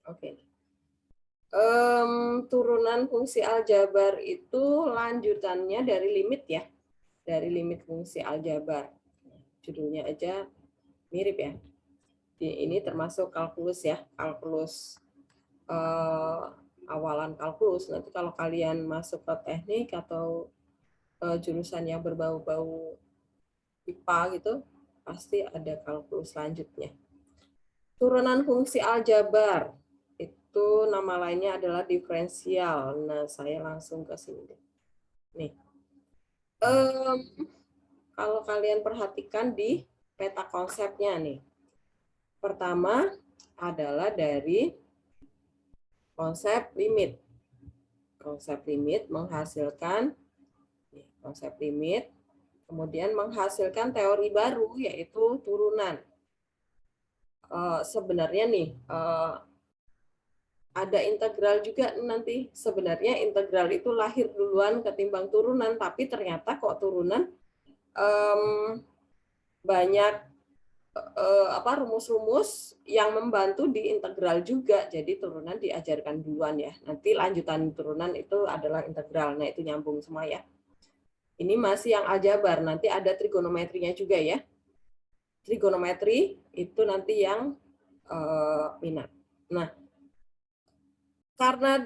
Oke. Turunan fungsi aljabar itu lanjutannya dari limit ya, dari limit fungsi aljabar. Judulnya aja mirip ya. Ini termasuk kalkulus ya, kalkulus awalan kalkulus. Nanti kalau kalian masuk ke teknik atau jurusan yang berbau-bau IPA gitu, pasti ada kalkulus selanjutnya. Turunan fungsi aljabar itu nama lainnya adalah diferensial. Nah, saya langsung ke sini. Nih, kalau kalian perhatikan di peta konsepnya nih, pertama adalah dari konsep limit. Konsep limit menghasilkan konsep limit, kemudian menghasilkan teori baru yaitu turunan. Sebenarnya nih ada integral juga nanti. Sebenarnya integral itu lahir duluan ketimbang turunan, tapi ternyata kok turunan banyak rumus-rumus yang membantu di integral juga. Jadi turunan diajarkan duluan ya. Nanti lanjutan turunan itu adalah integral. Nah, itu nyambung semua ya. Ini masih yang aljabar, nanti ada trigonometrinya juga ya. Trigonometri itu nanti yang minat. Nah, karena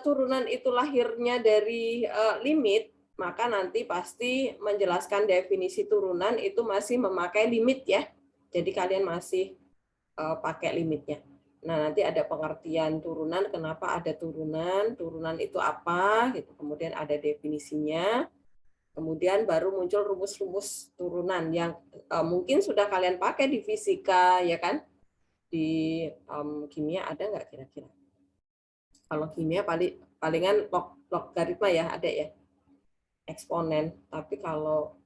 turunan itu lahirnya dari limit, maka nanti pasti menjelaskan definisi turunan itu masih memakai limit ya. Jadi kalian masih pakai limitnya. Nah, nanti ada pengertian turunan, kenapa ada turunan, turunan itu apa, gitu. Kemudian ada definisinya, kemudian baru muncul rumus-rumus turunan yang mungkin sudah kalian pakai di fisika, ya kan? Di kimia ada nggak kira-kira? Kalau kimia palingan logaritma ya, ada ya, eksponen. Tapi kalau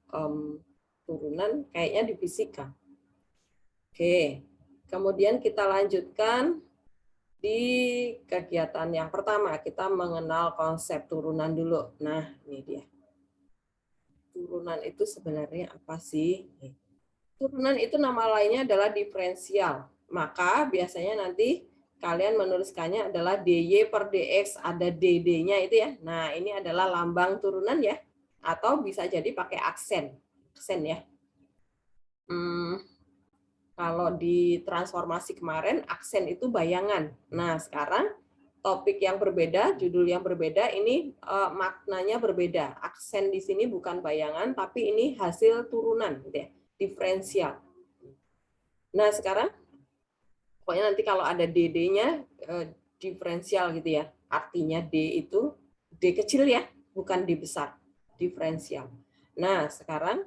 turunan kayaknya di fisika. Oke, kemudian kita lanjutkan di kegiatan yang pertama. Kita mengenal konsep turunan dulu. Nah, ini dia. Turunan itu sebenarnya apa sih? Turunan itu nama lainnya adalah diferensial. Maka biasanya nanti kalian menuliskannya adalah dy per dx, ada dd-nya itu ya. Nah, ini adalah lambang turunan ya. Atau bisa jadi pakai aksen. Aksen ya. Kalau di transformasi kemarin, aksen itu bayangan. Nah, sekarang topik yang berbeda, judul yang berbeda, ini maknanya berbeda. Aksen di sini bukan bayangan, tapi ini hasil turunan, gitu ya, diferensial. Nah, sekarang pokoknya nanti kalau ada dd-nya diferensial gitu ya. Artinya d itu d kecil ya, bukan d besar. Diferensial. Nah, sekarang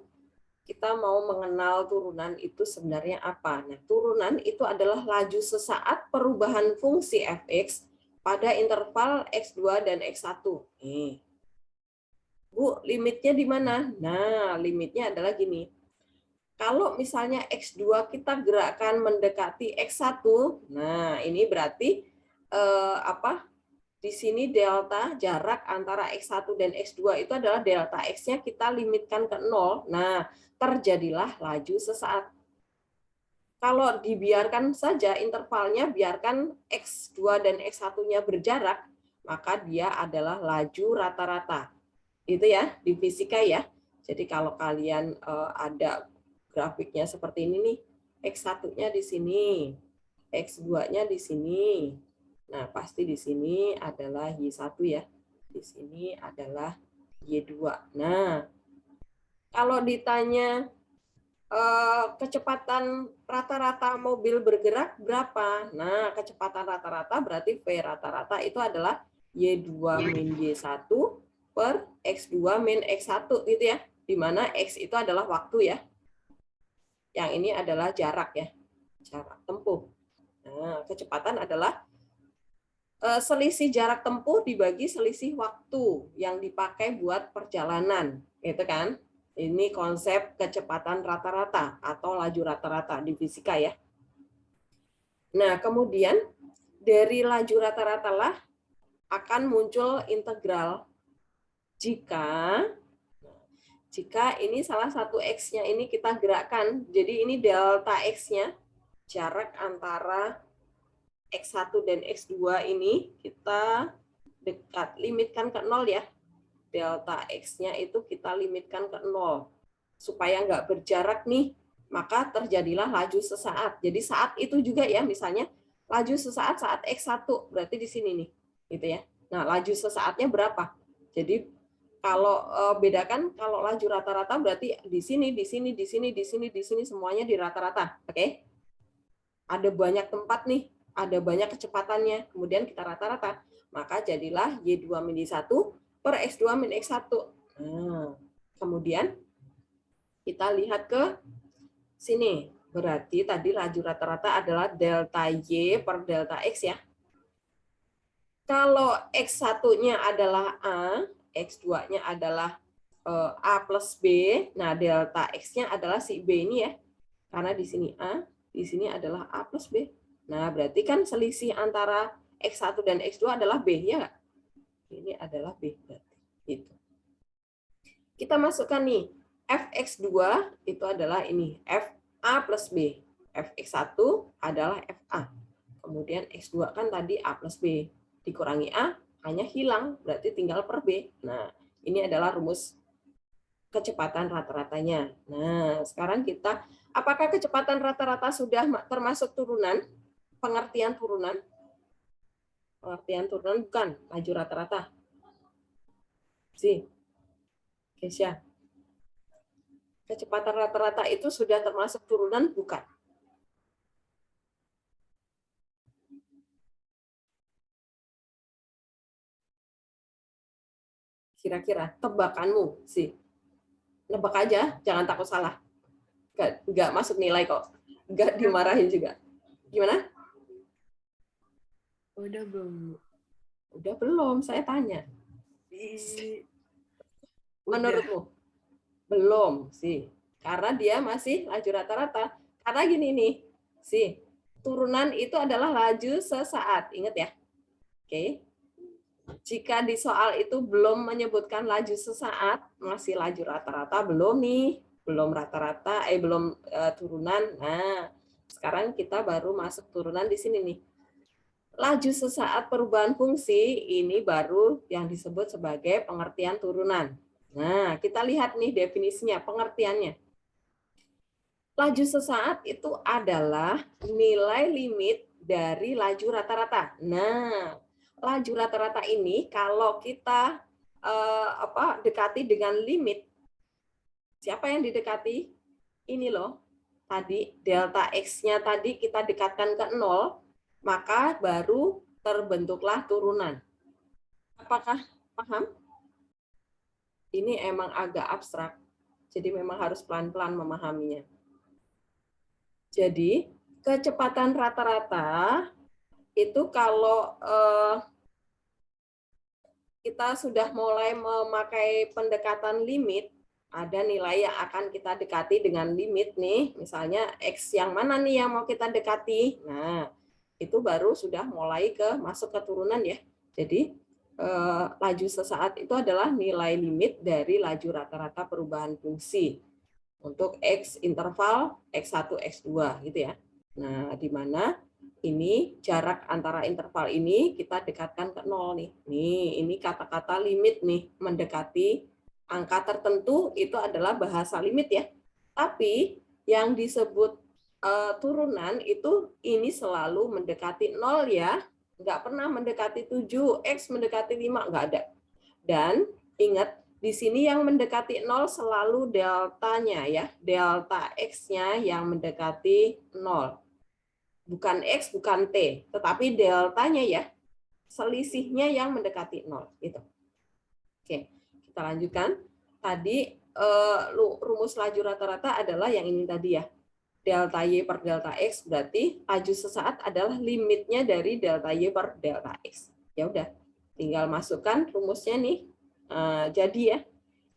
kita mau mengenal turunan itu sebenarnya apa. Nah, turunan itu adalah laju sesaat perubahan fungsi fx pada interval x2 dan x1. Nih. Bu, limitnya di mana? Nah, limitnya adalah gini. Kalau misalnya X2 kita gerakkan mendekati X1, nah ini berarti di sini delta jarak antara X1 dan X2 itu adalah delta X-nya kita limitkan ke 0. Nah, terjadilah laju sesaat. Kalau dibiarkan saja intervalnya, biarkan X2 dan X1-nya berjarak, maka dia adalah laju rata-rata. Itu ya, di fisika ya. Jadi kalau kalian ada grafiknya seperti ini nih, X1-nya di sini, X2-nya di sini. Nah, pasti di sini adalah Y1 ya. Di sini adalah Y2. Nah, kalau ditanya kecepatan rata-rata mobil bergerak berapa? Nah, kecepatan rata-rata berarti V rata-rata itu adalah Y2 min Y1 per X2 min X1 gitu ya. Di mana X itu adalah waktu ya. Yang ini adalah jarak ya. Jarak tempuh. Nah, kecepatan adalah selisih jarak tempuh dibagi selisih waktu yang dipakai buat perjalanan. Gitu kan? Ini konsep kecepatan rata-rata atau laju rata-rata di fisika ya. Nah, kemudian dari laju rata-rata lah akan muncul integral jika ini salah satu X-nya ini kita gerakkan. Jadi ini delta X-nya, jarak antara X1 dan X2 ini kita limitkan ke 0 ya. Delta X-nya itu kita limitkan ke 0. Supaya nggak berjarak nih, maka terjadilah laju sesaat. Jadi saat itu juga ya, misalnya laju sesaat saat X1, berarti di sini nih. Gitu ya. Nah, laju sesaatnya berapa? Jadi kalau bedakan kalau laju rata-rata berarti di sini, di sini, di sini, di sini, di sini semuanya di rata-rata. Oke? Ada banyak tempat nih, ada banyak kecepatannya, kemudian kita rata-rata. Maka jadilah Y2-1 per X2-X1. Nah, kemudian kita lihat ke sini. Berarti tadi laju rata-rata adalah delta Y per delta X ya. Kalau X1-nya adalah A, X2-nya adalah A plus B, nah delta X-nya adalah si B ini ya. Karena di sini A, di sini adalah A plus B. Nah, berarti kan selisih antara X1 dan X2 adalah B, ya nggak? Ini adalah B. Berarti. Gitu. Kita masukkan nih, Fx2 itu adalah ini, Fa plus B. Fx1 adalah Fa. Kemudian X2 kan tadi A plus B. Dikurangi A, hanya hilang, berarti tinggal per B. Nah, ini adalah rumus kecepatan rata-ratanya. Nah, sekarang kita, apakah kecepatan rata-rata sudah termasuk turunan? Pengertian turunan? Pengertian turunan bukan, laju rata-rata. Kesya. Kecepatan rata-rata itu sudah termasuk turunan bukan? Kira-kira tebakanmu sih. Nebak aja, jangan takut salah. Nggak masuk nilai kok. Nggak dimarahin juga. Gimana? Udah belum? Udah belum, saya tanya. Menurutmu? Belum sih. Karena dia masih laju rata-rata. Karena gini nih, sih. Turunan itu adalah laju sesaat. Ingat ya? Oke. Jika di soal itu belum menyebutkan laju sesaat, masih laju rata-rata, belum nih. Belum rata-rata, belum turunan. Nah, sekarang kita baru masuk turunan di sini nih. Laju sesaat perubahan fungsi ini baru yang disebut sebagai pengertian turunan. Nah, kita lihat nih definisinya, pengertiannya. Laju sesaat itu adalah nilai limit dari laju rata-rata. Nah, laju rata-rata ini kalau kita dekati dengan limit, siapa yang didekati? Ini loh, tadi delta X-nya tadi kita dekatkan ke 0, maka baru terbentuklah turunan. Apakah paham? Ini emang agak abstrak, jadi memang harus pelan-pelan memahaminya. Jadi, kecepatan rata-rata itu kalau kita sudah mulai memakai pendekatan limit, ada nilai yang akan kita dekati dengan limit nih, misalnya X yang mana nih yang mau kita dekati. Nah, itu baru sudah mulai masuk ke turunan ya. Jadi, laju sesaat itu adalah nilai limit dari laju rata-rata perubahan fungsi untuk X interval X1, X2 gitu ya. Nah, di mana ini jarak antara interval ini kita dekatkan ke 0 nih. Nih, ini kata-kata limit nih, mendekati angka tertentu itu adalah bahasa limit ya. Tapi yang disebut turunan itu ini selalu mendekati 0 ya. Nggak pernah mendekati 7, X mendekati 5, nggak ada. Dan ingat, di sini yang mendekati 0 selalu deltanya ya. Delta X-nya yang mendekati 0. Bukan X, bukan T, tetapi deltanya ya, selisihnya yang mendekati 0. Gitu. Oke, kita lanjutkan. Tadi rumus laju rata-rata adalah yang ini tadi ya. Delta Y per delta X berarti laju sesaat adalah limitnya dari delta Y per delta X. Ya udah, tinggal masukkan rumusnya nih. Jadi ya,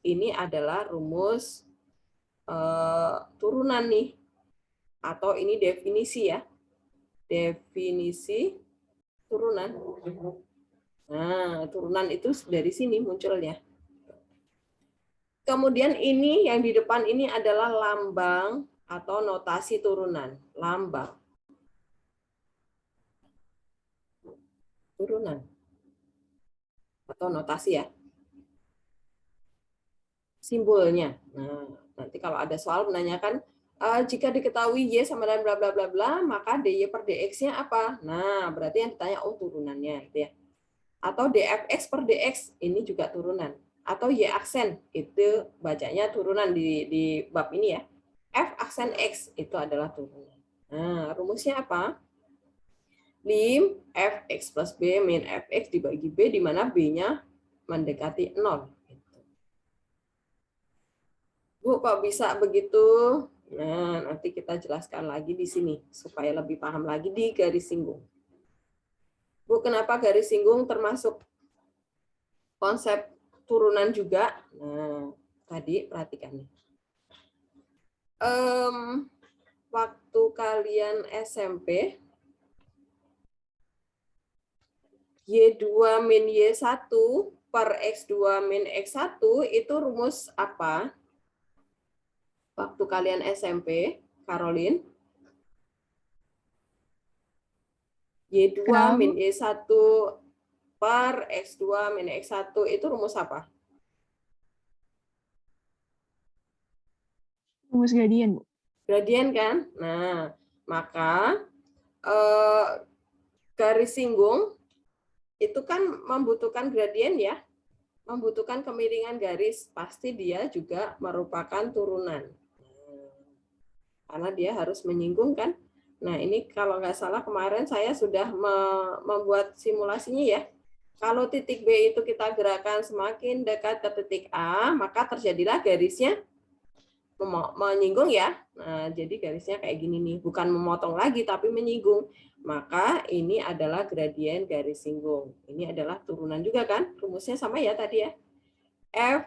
ini adalah rumus turunan nih. Atau ini definisi ya. Definisi turunan. Nah, turunan itu dari sini munculnya. Kemudian ini yang di depan ini adalah lambang atau notasi turunan. Lambang. turunan. Atau notasi ya. Simbolnya. Nah, nanti kalau ada soal menanyakan jika diketahui Y sama dengan bla bla bla bla, maka DY per DX-nya apa? Nah, berarti yang ditanya turunannya gitu ya. Atau DFX per DX ini juga turunan. Atau Y aksen itu bacanya turunan di bab ini ya. F aksen X itu adalah turunan. Nah, rumusnya apa? Lim Fx plus B min Fx dibagi B di mana B-nya mendekati 0. Bu, kok bisa begitu? Nah, nanti kita jelaskan lagi di sini supaya lebih paham lagi di garis singgung. Bu, kenapa garis singgung termasuk konsep turunan juga? Nah, tadi perhatikan nih. Waktu kalian SMP, Y2 min Y1 per X2 min X1 itu rumus apa? Waktu kalian SMP, Caroline? Y2 min Y1 per X2 min X1 itu rumus apa? Rumus gradien, Bu. Gradien kan? Nah, maka garis singgung itu kan membutuhkan gradien ya, membutuhkan kemiringan garis, pasti dia juga merupakan turunan. Karena dia harus menyinggung kan. Nah, ini kalau nggak salah kemarin saya sudah membuat simulasinya ya. Kalau titik B itu kita gerakan semakin dekat ke titik A, maka terjadilah garisnya menyinggung ya. Nah, jadi garisnya kayak gini nih, bukan memotong lagi tapi menyinggung. Maka ini adalah gradien garis singgung. Ini adalah turunan juga kan? Rumusnya sama ya tadi ya. F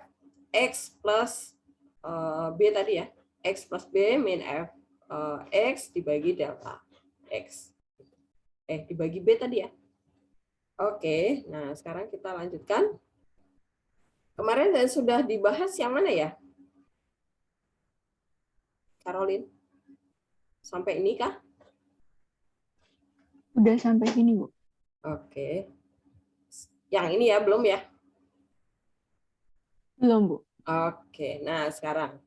X plus B tadi ya. X plus B min F X dibagi delta X. Dibagi B tadi ya. Oke, nah sekarang kita lanjutkan. Kemarin sudah dibahas yang mana ya? Caroline? Sampai ini kah? Udah sampai sini, Bu. Oke. Yang ini ya, belum ya? Belum, Bu. Oke, nah sekarang.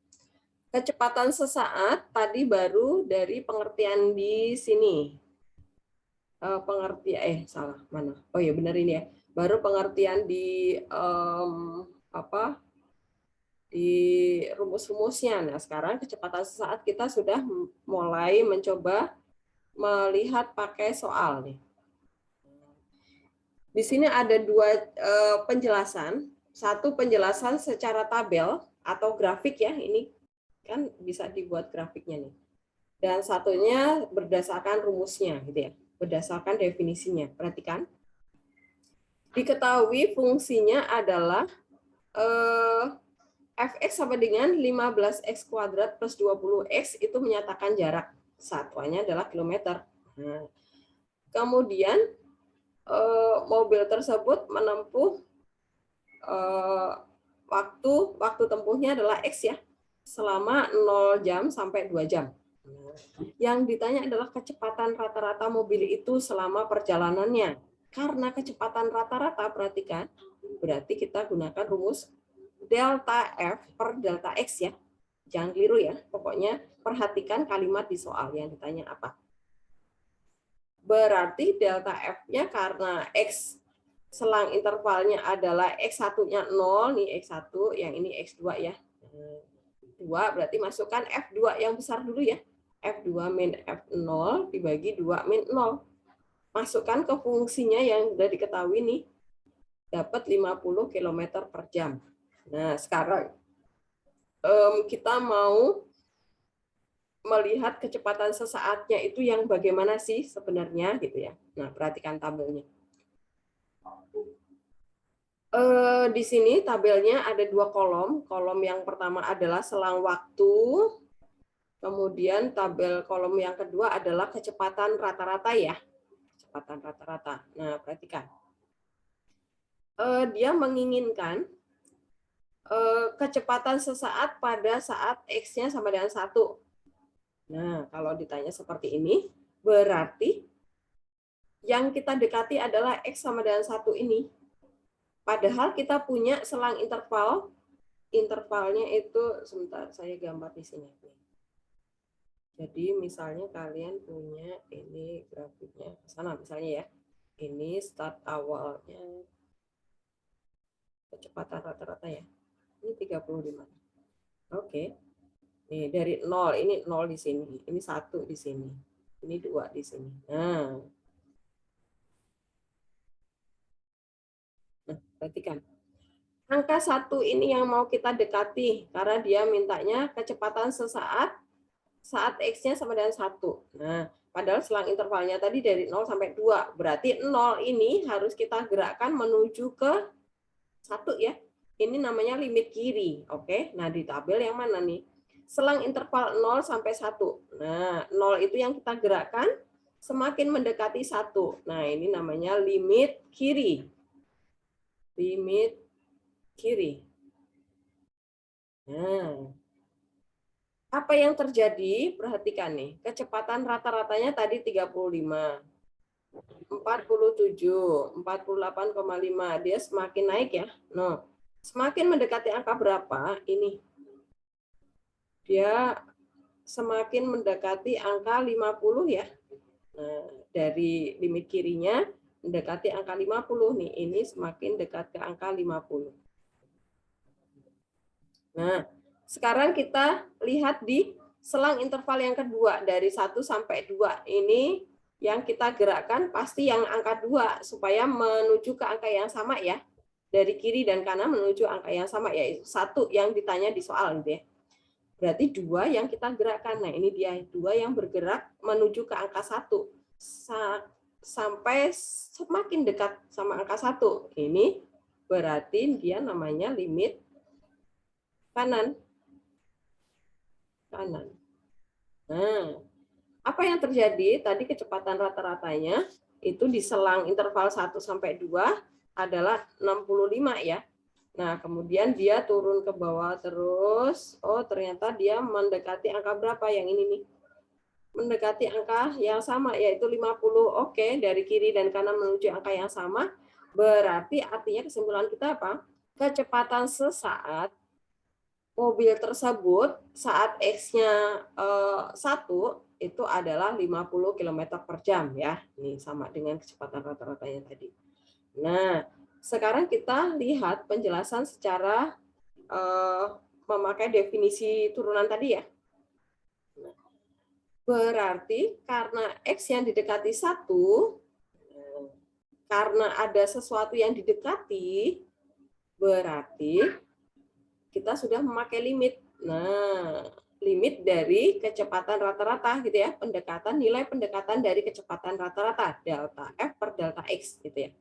Kecepatan sesaat tadi baru dari pengertian di sini. Salah, mana? Oh ya benar ini ya. Baru pengertian di di rumus-rumusnya. Nah, sekarang kecepatan sesaat kita sudah mulai mencoba melihat pakai soal nih. Di sini ada dua penjelasan. Satu penjelasan secara tabel atau grafik ya, ini kan bisa dibuat grafiknya nih. Dan satunya berdasarkan rumusnya gitu ya, berdasarkan definisinya. Perhatikan. Diketahui fungsinya adalah Fx sama dengan 15x kuadrat plus 20x itu menyatakan jarak. Satuannya adalah kilometer. Nah, kemudian mobil tersebut menempuh waktu tempuhnya adalah X ya, selama 0 jam sampai 2 jam. Yang ditanya adalah kecepatan rata-rata mobil itu selama perjalanannya. Karena kecepatan rata-rata, perhatikan, berarti kita gunakan rumus delta F per delta X ya. Jangan keliru ya, pokoknya perhatikan kalimat di soal yang ditanya apa. Berarti delta F-nya karena X selang intervalnya adalah X1-nya 0, nih X1, yang ini X2 ya. 2 berarti masukkan F2 yang besar dulu ya. F2 min F0 dibagi 2 min 0. Masukkan ke fungsinya yang sudah diketahui nih. Dapat 50 km per jam. Nah, sekarang kita mau melihat kecepatan sesaatnya itu yang bagaimana sih sebenarnya gitu ya. Nah, perhatikan tabelnya. Di sini tabelnya ada dua kolom. Kolom yang pertama adalah selang waktu. Kemudian tabel kolom yang kedua adalah kecepatan rata-rata ya. Kecepatan rata-rata. Nah, perhatikan. Dia menginginkan kecepatan sesaat pada saat X-nya sama dengan 1. Nah, kalau ditanya seperti ini, berarti yang kita dekati adalah X sama dengan 1 ini. Padahal kita punya selang interval, intervalnya itu, sebentar saya gambar di sini. Jadi misalnya kalian punya ini grafiknya ke sana misalnya ya. Ini start awalnya kecepatan rata-rata ya. Ini 35. Oke. Nih dari 0, ini 0 di sini, ini 1 di sini. Ini 2 di sini. Nah, perhatikan. Angka 1 ini yang mau kita dekati karena dia mintanya kecepatan sesaat saat X-nya sama dengan 1. Nah, padahal selang intervalnya tadi dari 0 sampai 2. Berarti 0 ini harus kita gerakkan menuju ke 1 ya. Ini namanya limit kiri. Oke, nah di tabel yang mana nih? Selang interval 0 sampai 1. Nah, 0 itu yang kita gerakkan semakin mendekati 1. Nah, ini namanya limit kiri. Limit kiri. Nah, apa yang terjadi? Perhatikan nih, kecepatan rata-ratanya tadi 35, 47, 48,5. Dia semakin naik ya. No, semakin mendekati angka berapa? Ini. Dia semakin mendekati angka 50 ya. Nah, dari limit kirinya mendekati angka 50 nih. Ini semakin dekat ke angka 50. Nah, sekarang kita lihat di selang interval yang kedua dari 1 sampai 2. Ini yang kita gerakkan pasti yang angka 2 supaya menuju ke angka yang sama ya. Dari kiri dan kanan menuju angka yang sama yaitu 1 yang ditanya di soal gitu ya. Berarti 2 yang kita gerakkan. Nah, ini dia 2 yang bergerak menuju ke angka 1 sampai semakin dekat sama angka 1. Ini berarti dia namanya limit kanan. Nah, apa yang terjadi? Tadi kecepatan rata-ratanya itu di selang interval 1 sampai 2 adalah 65 ya. Nah, kemudian dia turun ke bawah terus. Oh, ternyata dia mendekati angka berapa yang ini nih? Mendekati angka yang sama yaitu 50. Oke, dari kiri dan kanan menuju angka yang sama. Berarti artinya kesimpulan kita apa? Kecepatan sesaat mobil tersebut saat X-nya 1 itu adalah 50 km per jam ya. Ini sama dengan kecepatan rata-ratanya tadi. Nah, sekarang kita lihat penjelasan secara memakai definisi turunan tadi ya. Berarti karena X yang didekati 1, karena ada sesuatu yang didekati, berarti kita sudah memakai limit. Nah, limit dari kecepatan rata-rata gitu ya, nilai pendekatan dari kecepatan rata-rata delta F per delta X gitu ya.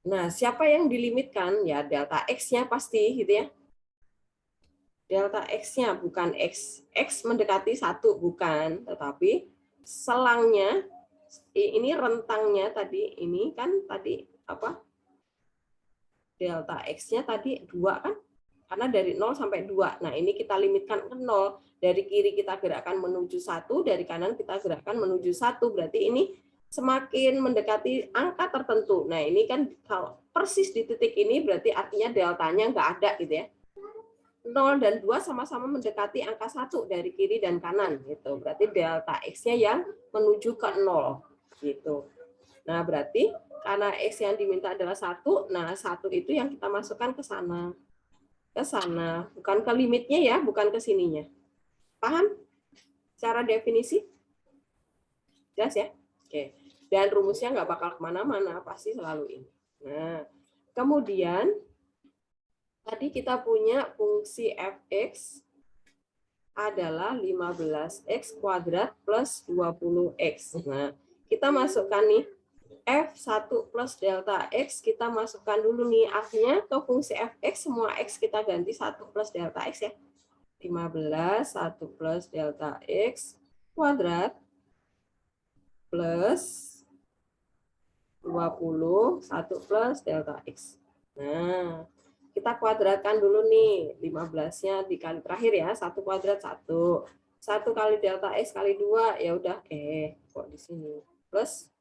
Nah, siapa yang dilimitkan? Ya delta X-nya pasti gitu ya. Delta X-nya bukan X mendekati 1 bukan, tetapi selangnya ini rentangnya tadi ini kan tadi apa? Delta X-nya tadi 2 kan? Karena dari 0 sampai 2. Nah, ini kita limitkan ke 0. Dari kiri kita gerakkan menuju 1, dari kanan kita gerakkan menuju 1. Berarti ini semakin mendekati angka tertentu. Nah, ini kan kalau persis di titik ini berarti artinya deltanya nggak ada gitu ya. 0 dan 2 sama-sama mendekati angka 1 dari kiri dan kanan gitu. Berarti delta X-nya yang menuju ke 0 gitu. Nah, berarti karena X yang diminta adalah 1, nah 1 itu yang kita masukkan ke sana. Ke sana, bukan ke limitnya ya, bukan ke sininya. Paham? Cara definisi? Jelas ya? Oke. Dan rumusnya nggak bakal kemana-mana, pasti selalu ini. Nah, kemudian tadi kita punya fungsi fx adalah 15x kuadrat plus 20x. Nah, kita masukkan nih F1 plus delta X, kita masukkan dulu nih. Artinya ke fungsi fx, semua X kita ganti 1 plus delta X ya. 15, 1 plus delta X kuadrat plus 20, 1 plus delta X. Nah, kita kuadratkan dulu nih. 15-nya dikali terakhir ya. 1 kuadrat 1. 1 kali delta X kali 2, ya udah kok di sini. Plus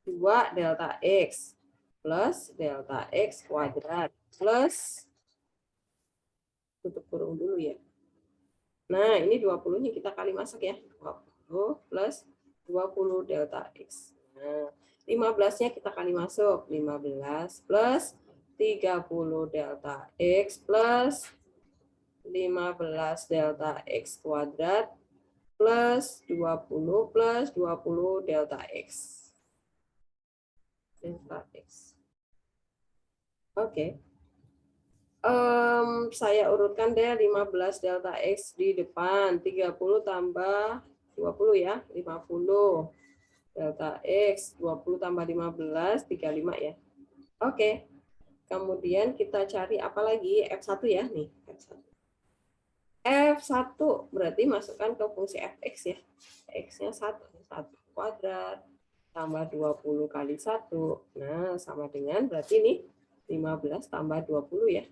2 delta X plus delta X kuadrat plus, tutup kurung dulu ya. Nah, ini 20-nya kita kali masak ya. 20 plus 20 delta X. Nah, 15-nya kita kali masuk. 15 plus 30 delta X plus 15 delta X kuadrat plus 20 plus 20 delta X. Delta X. Oke. Saya urutkan deh 15 delta X di depan. 30 tambah 20 ya. 50 delta X. 20 tambah 15, 35 ya. Oke. Kemudian kita cari apa lagi? F1 ya. Nih, F1. F1 berarti masukkan ke fungsi fx ya. X-nya 1. 1 kuadrat tambah 20 kali 1. Nah, sama dengan berarti ini 15 tambah 20 ya.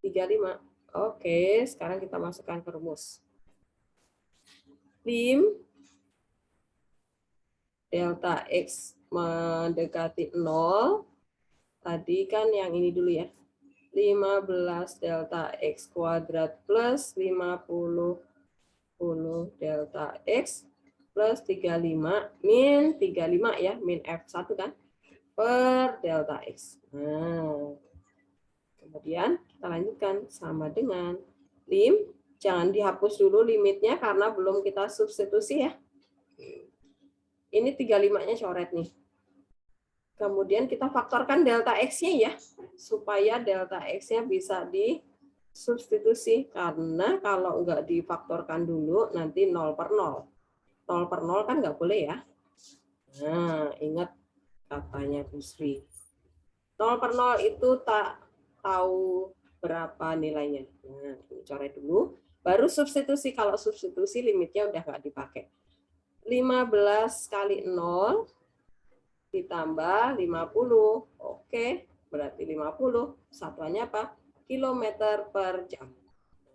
35. Oke, sekarang kita masukkan ke rumus. Lim delta X mendekati 0. Tadi kan yang ini dulu ya. 15 delta X kuadrat plus 50 delta X plus 35 min 35 ya, min F1 kan, per delta X. Nah, kemudian kita lanjutkan sama dengan lim, jangan dihapus dulu limitnya karena belum kita substitusi ya. Ini 35-nya coret nih. Kemudian kita faktorkan delta X-nya ya, supaya delta X-nya bisa disubstitusi. Karena kalau nggak difaktorkan dulu, nanti 0 per 0. 0 per 0 kan nggak boleh ya. Nah, ingat katanya Bu Sri. 0 per 0 itu tak tahu berapa nilainya. Nah, ini coret dulu. Baru substitusi. Kalau substitusi limitnya udah nggak dipakai. 15 kali 0 ditambah 50. Oke, berarti 50. Satuannya apa? Kilometer per jam.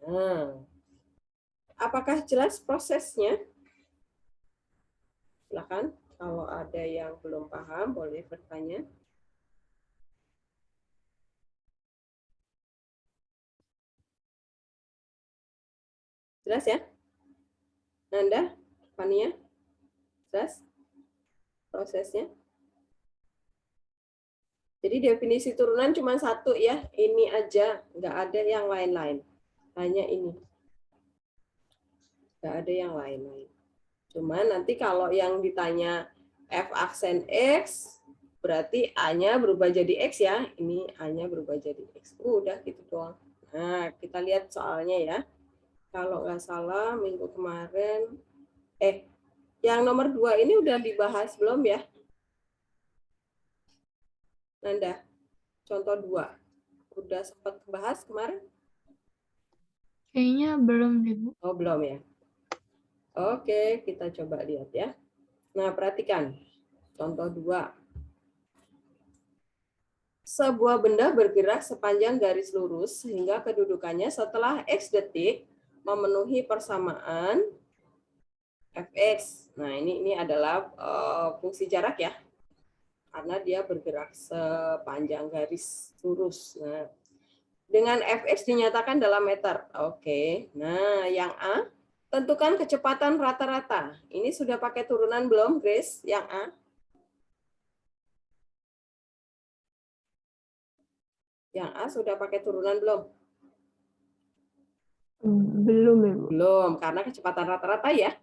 Nah, apakah jelas prosesnya? Silakan, kalau ada yang belum paham boleh bertanya. Jelas ya? Nanda, Fania? Jelas prosesnya? Jadi definisi turunan cuma satu ya, ini aja, nggak ada yang lain-lain. Hanya ini. Nggak ada yang lain-lain. Cuman nanti kalau yang ditanya F aksen X, berarti A-nya berubah jadi X ya. Ini A-nya berubah jadi X. Udah gitu doang. Nah, kita lihat soalnya ya. Kalau nggak salah minggu kemarin, yang nomor 2 ini udah dibahas belum ya? Nanda, contoh 2. Udah sempat bahas kemarin? Kayaknya belum deh, Bu. Oh, belum ya. Oke, kita coba lihat ya. Nah, perhatikan. Contoh 2. Sebuah benda bergerak sepanjang garis lurus sehingga kedudukannya setelah X detik memenuhi persamaan Fx. Nah, ini adalah fungsi jarak ya. Karena dia bergerak sepanjang garis lurus. Nah, dengan Fx dinyatakan dalam meter. Oke. Nah, yang A, tentukan kecepatan rata-rata. Ini sudah pakai turunan belum, Grace? Yang A? Yang A sudah pakai turunan belum? Belum ya, Bu. Belum, karena kecepatan rata-rata ya.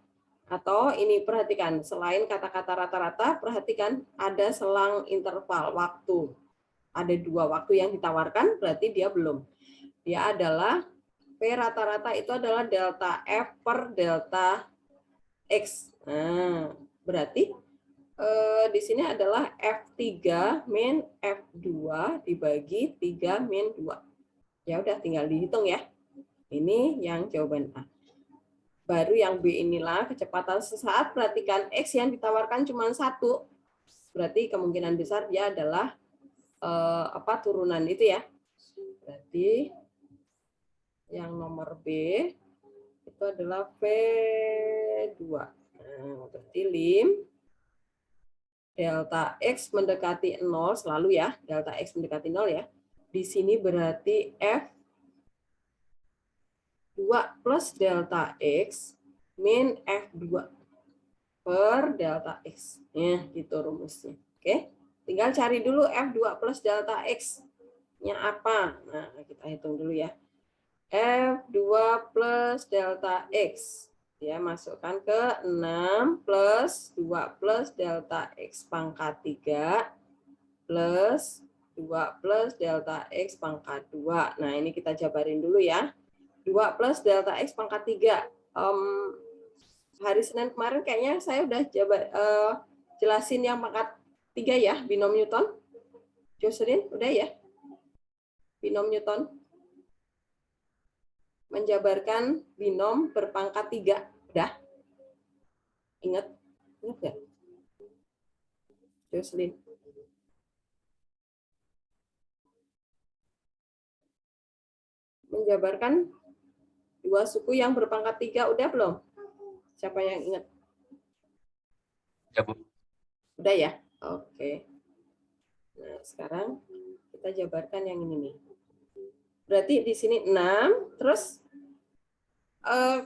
Atau ini perhatikan, selain kata-kata rata-rata, perhatikan ada selang interval waktu. Ada 2 waktu yang ditawarkan, berarti dia belum. Dia adalah P rata-rata itu adalah delta F per delta X. Nah, berarti di sini adalah F3 min F2 dibagi 3 min 2. Ya udah tinggal dihitung ya. Ini yang jawaban A. Baru yang B inilah kecepatan sesaat, perhatikan X yang ditawarkan cuma 1. Berarti kemungkinan besar dia adalah turunan itu ya. Berarti yang nomor B itu adalah V2. Nah, berarti lim delta X mendekati 0 selalu ya, delta X mendekati 0 ya. Di sini berarti F2 plus delta X min F2 per delta X. Ya, gitu rumusnya. Oke, tinggal cari dulu F2 plus delta X-nya apa. Nah, kita hitung dulu ya. F2 plus delta X. Ya, masukkan ke 6 plus 2 plus delta X pangkat 3 plus 2 plus delta X pangkat 2. Nah, ini kita jabarin dulu ya. 2 plus delta X pangkat 3. Hari Senin kemarin kayaknya saya udah jelasin yang pangkat 3 ya, binom Newton. Jocelyn, udah ya? Binom Newton. Menjabarkan binom berpangkat 3. Udah? Ingat? Ingat nggak? Jocelyn. Menjabarkan dua suku yang berpangkat 3 udah belum? Siapa yang ingat? Ya, Bu. Udah ya? Oke. Nah, sekarang kita jabarkan yang ini nih. Berarti di sini 6, terus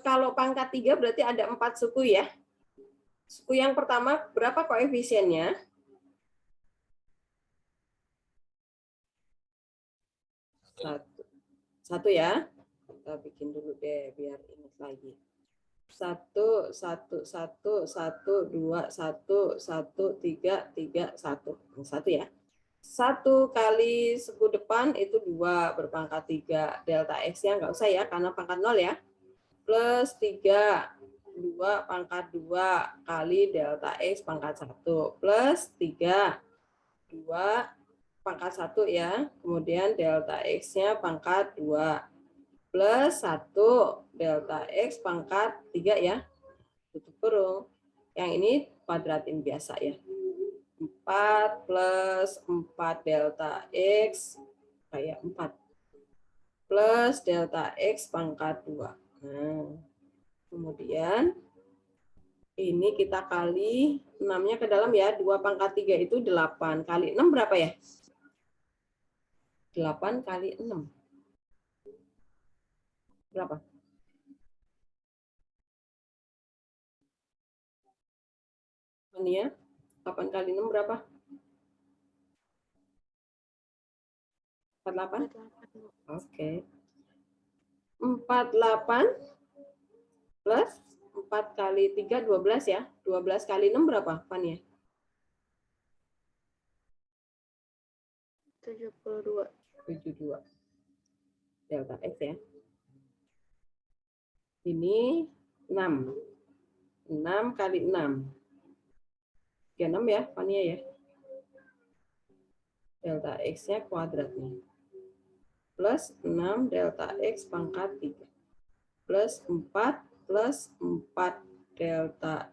kalau pangkat 3 berarti ada 4 suku ya. Suku yang pertama berapa koefisiennya? 1 ya. Kita bikin dulu deh biar ingat lagi. 1, 1, 1, 1, 2, 1, 1, 3, 3, 1. 1 ya. 1 kali suku depan itu 2 berpangkat 3. Delta X-nya nggak usah ya, karena pangkat 0 ya. Plus 3. 2 pangkat 2 kali delta X pangkat 1. Plus 3. 2 pangkat 1 ya. Kemudian delta X-nya pangkat 2. Plus 1 delta X pangkat 3 ya. Tutup kurung. Yang ini kuadratin biasa ya. 4 plus 4 delta X kayak 4 plus delta X pangkat 2. Nah, kemudian ini kita kali 6-nya ke dalam ya. 2 pangkat 3 itu 8 kali 6 berapa ya? 8 kali 6. Berapa? Ini ya. 8 kali 6 berapa? 48? Oke. 48 plus 4 kali 3, 12 ya. 12 kali 6 berapa, Fania? 72. 72. Delta X ya. Ini 6. 6 kali 6. 36 ya, Fania ya. Delta X-nya kuadrat nih. Plus 6 delta X pangkat 3. Plus 4 plus 4 delta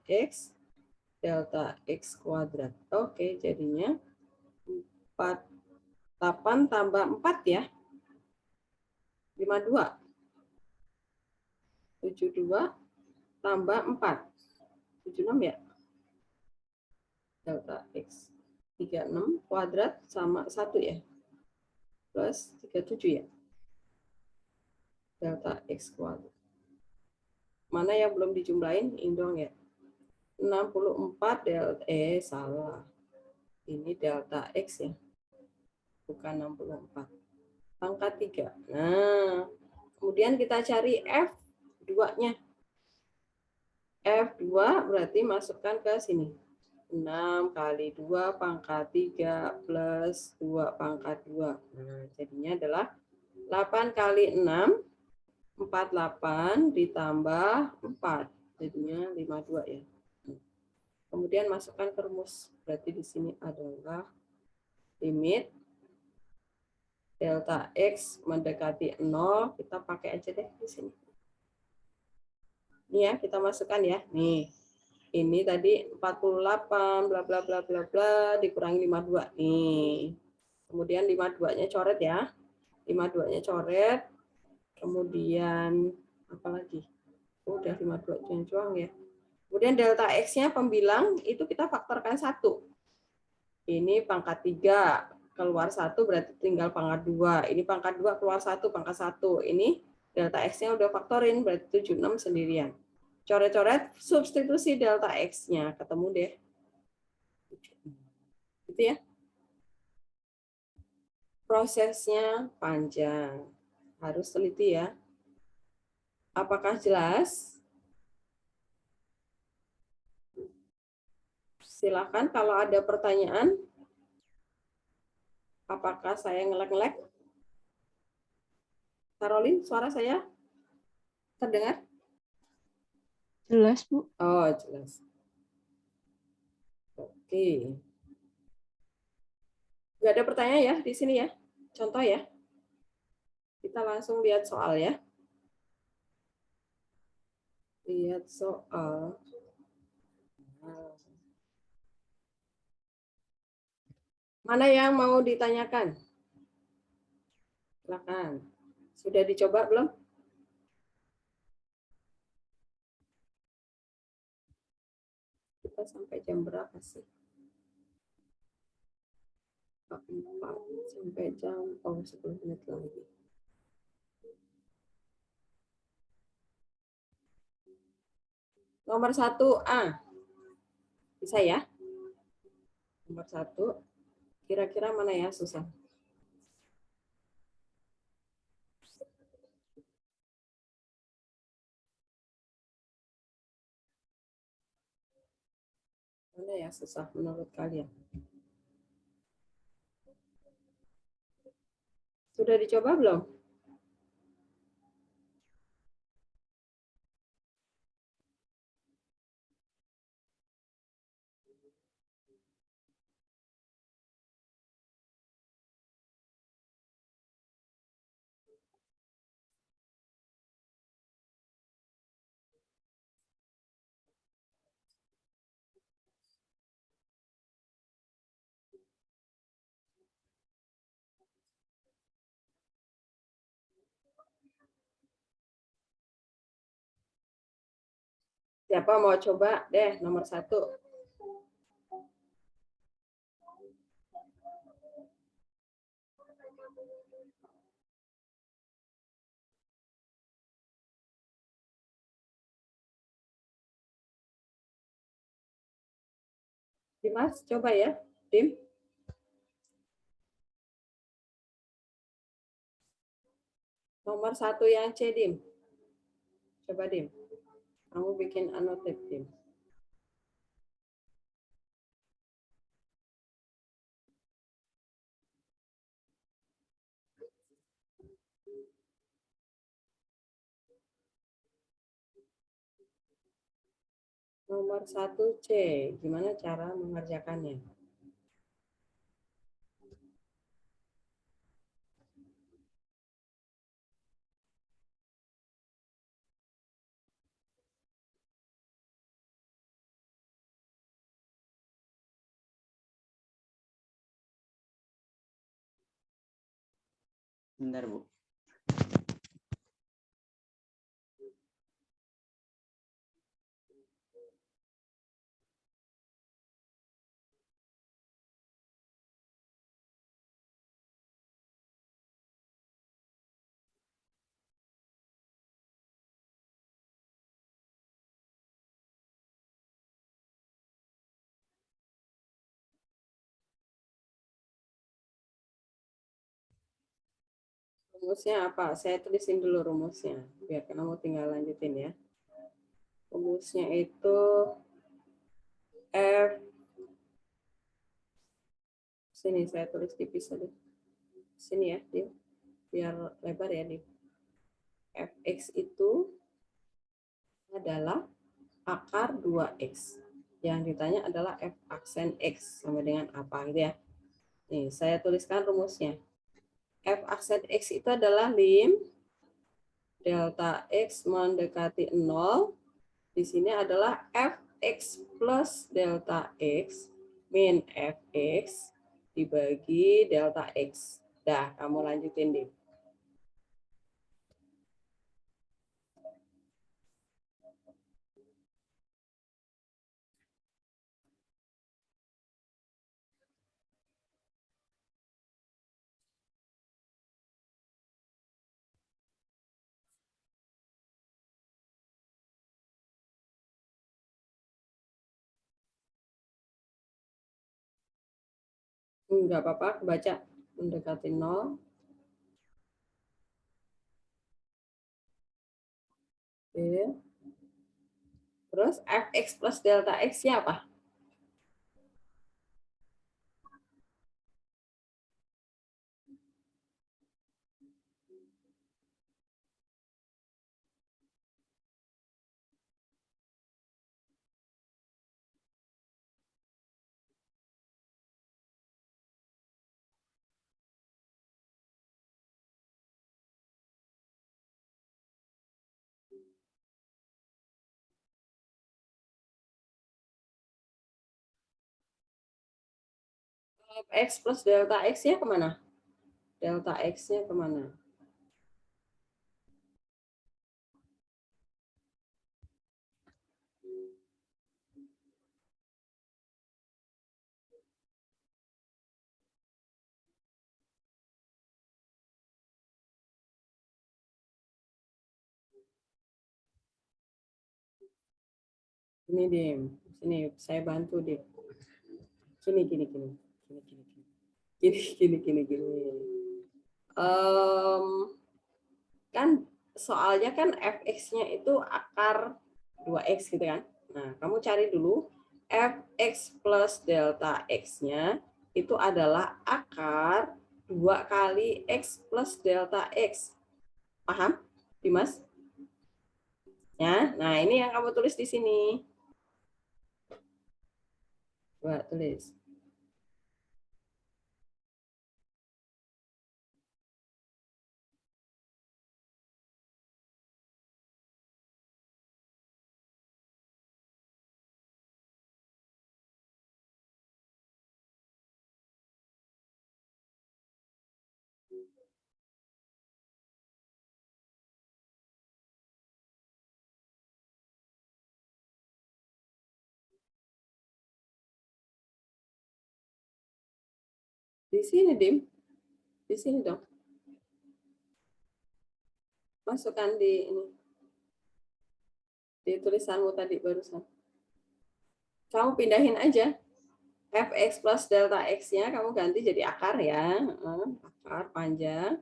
X kuadrat. Oke, jadinya 8 tambah 4 ya. 52. 72 tambah 4. 76 ya. Delta X. 36 kuadrat sama 1 ya. Plus 37 ya. Delta X kuadrat. Mana yang belum dijumlahin? Ini dong ya. 64 delta, salah. Ini delta X ya. Bukan 64. Pangkat 3. Nah, kemudian kita cari F2-nya. F2 berarti masukkan ke sini. 6 kali 2 pangkat 3 plus 2 pangkat 2. Nah, jadinya adalah 8 kali 6, 48 ditambah 4. Jadinya 52 ya. Kemudian masukkan ke rumus. Berarti di sini adalah limit delta X mendekati 0. Kita pakai aja deh di sini. Ini ya, kita masukkan ya. Nih. Ini tadi 48 bla bla bla bla bla dikurangi 52 nih. Kemudian 52-nya coret ya. 52-nya coret. Kemudian apa lagi? Udah 52 cuang ya. Kemudian delta X-nya pembilang itu kita faktorkan 1. Ini pangkat 3, keluar 1 berarti tinggal pangkat 2. Ini pangkat 2 keluar 1, pangkat 1. Ini delta X-nya udah faktorin, berarti 76 sendirian. Coret-coret, substitusi delta X-nya, ketemu deh. Gitu ya. Prosesnya panjang. Harus teliti ya. Apakah jelas? Silakan kalau ada pertanyaan. Apakah saya ngelek-ngelek? Karolin, suara saya terdengar? Jelas, Bu. Oh, jelas. Oke. Nggak ada pertanyaan ya di sini ya? Contoh ya. Kita langsung lihat soal ya. Lihat soal. Mana yang mau ditanyakan? Silakan. Sudah dicoba belum? Kita sampai jam berapa sih? 4 sampai jam 10 menit lagi. Nomor 1A. Bisa ya? Nomor 1. Kira-kira mana ya susah? Mana ya susah menurut kalian? Sudah dicoba belum? Siapa mau coba deh nomor 1? Dimas, coba ya. Dim. Nomor 1 yang C, Dim. Coba, Dim. Kamu bikin annotate, Dim. Nomor 1 C. Gimana cara mengerjakannya? Bentar, Bu. Rumusnya apa? Saya tulisin dulu rumusnya. Biar kamu tinggal lanjutin ya. Rumusnya itu F. Sini saya tulis tipis aja. Sini ya, Dim. Biar lebar ya, Dim. Fx itu adalah akar 2x. Yang ditanya adalah f aksen x sama dengan apa gitu ya. Nih, saya tuliskan rumusnya. F aksen x itu adalah lim delta x mendekati 0. Di sini adalah fx plus delta x min fx dibagi delta x. Dah, kamu lanjutin deh. Enggak apa-apa, baca mendekati 0. Oke. Terus fx plus delta x-nya apa? Fx plus delta x-nya kemana? Delta x-nya kemana? Ini Dim, sini saya bantu Dim. Gini. Kan soalnya kan fx-nya itu akar 2x gitu kan. Nah, kamu cari dulu fx plus delta x-nya itu adalah akar 2 kali x plus delta x. Paham, Dimas? Ya, nah ini yang kamu tulis di sini. Coba tulis. Di sini, Dim. Di sini dong. Masukkan di ini. Di tulisanmu tadi barusan. Kamu pindahin aja. Fx plus delta x-nya kamu ganti jadi akar ya. Akar panjang.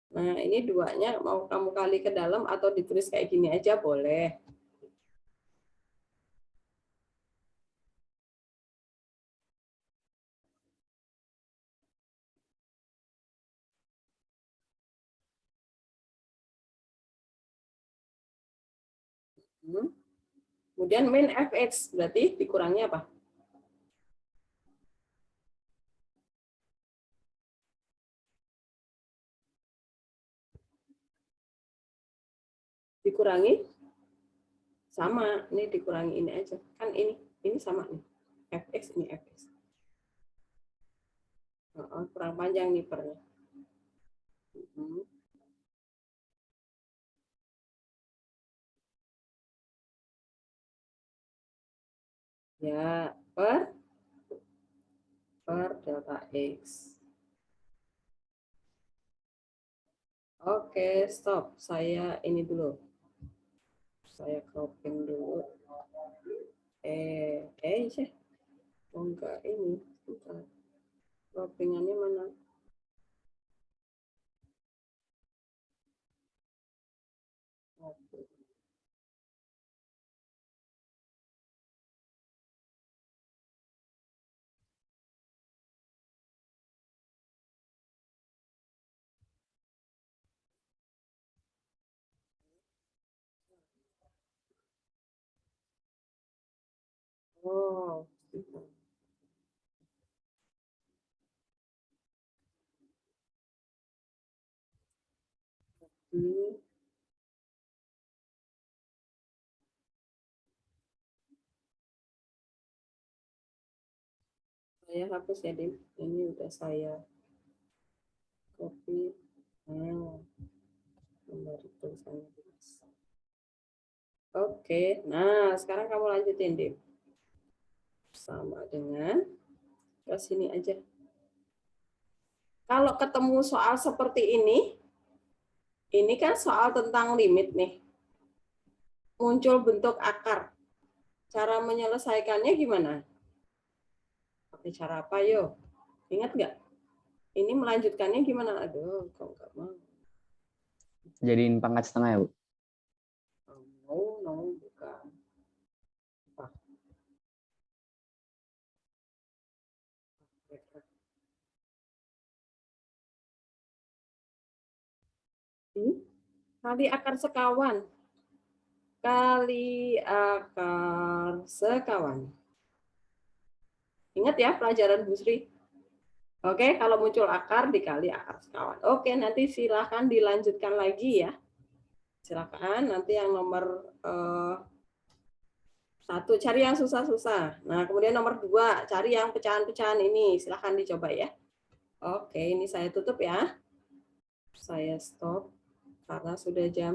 Nah, ini duanya mau kamu kali ke dalam atau ditulis kayak gini aja boleh. Kemudian min fx berarti dikurangi apa? Dikurangi sama, ini dikurangi ini aja. Kan ini sama nih. Fx ini fx. Kurang panjang nih pernya. Ya, per delta x. Oke, stop. Saya ini dulu. Saya cropping dulu. Sih. Oh, enggak ini. Bentar. Croppingannya mana? Oh, ini saya hapus ya, Dim. Ini udah saya copy. Nah, nomor tulisannya. Oke, nah sekarang kamu lanjutin, Dim. Sama dengan ke sini aja. Kalau ketemu soal seperti ini kan soal tentang limit nih. Muncul bentuk akar. Cara menyelesaikannya gimana? Pakai cara apa, yo? Ingat nggak? Ini melanjutkannya gimana? Aduh, kok nggak mau. Jadiin pangkat setengah ya, Bu? No, bukan. Apa? Kali akar sekawan. Kali akar sekawan. Ingat ya pelajaran Bu Sri? Oke, kalau muncul akar dikali akar sekawan. Oke, nanti silakan dilanjutkan lagi ya. Silakan nanti yang nomor 1 cari yang susah-susah. Nah, kemudian nomor 2 cari yang pecahan-pecahan ini. Silakan dicoba ya. Oke, ini saya tutup ya. Saya stop karena sudah jam